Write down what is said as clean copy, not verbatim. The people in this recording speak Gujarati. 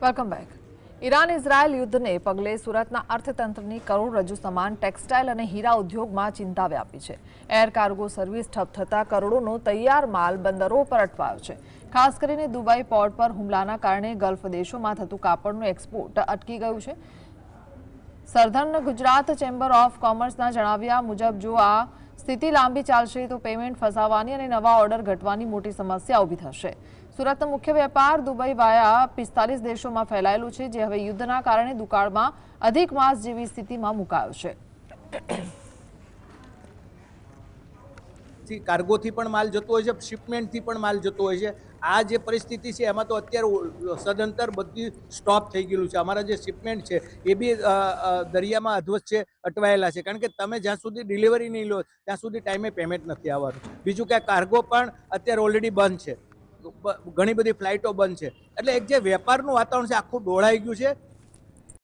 Welcome back. ઈરાન ઇઝરાયલ યુદ્ધને પગલે સુરતના અર્થતંત્રની કરોડરજ્જુ સમાન ટેક્સટાઇલ અને હીરા ઉદ્યોગમાં ચિંતા વ્યાપી છે. એર કાર્ગો સર્વિસ ઠપ થતાં કરોડોનો તૈયાર માલ બંદરો પર અટવાયો છે. ખાસ કરીને દુબઈ પોર્ટ પર હુમલાના કારણે ગલ્ફ દેશોમાં થતું કાપડનું એક્સપોર્ટ અટકી ગયું છે. સધર્ન ગુજરાત ચેમ્બર ઓફ કોમર્સના જણાવ્યા મુજબ જો આ સ્થિતિ લાંબી ચાલશે તો પેમેન્ટ ફસાવાની અને નવા ઓર્ડર ઘટવાની મોટી સમસ્યા ઊભી થશે. સુરતનો મુખ્ય વેપાર દુબઈ વાયા 45 દેશોમાં ફેલાયેલું છે, જે હવે યુદ્ધના કારણે દુકાળમાં અધિક માસ જેવી સ્થિતિમાં મુકાયો છે. કાર્ગોથી પણ માલ જતો હોય છે, શિપમેન્ટથી પણ માલ જતો હોય છે. આ જે પરિસ્થિતિ છે એમાં તો અત્યારે સદંતર બધી સ્ટોપ થઈ ગયેલું છે. અમારા જે શિપમેન્ટ છે એ બી દરિયામાં અધવચ્ચે અટવાયેલા છે, કારણ કે તમે જ્યાં સુધી ડિલિવરી નહીં લો ત્યાં સુધી ટાઈમે પેમેન્ટ નથી આવવાનું. બીજું કે કાર્ગો પણ અત્યારે ઓલરેડી બંધ છે, ઘણી બધી ફ્લાઇટો બંધ છે. એટલે એક જે વેપારનું વાતાવરણ છે આખું ડોળાઈ ગયું છે.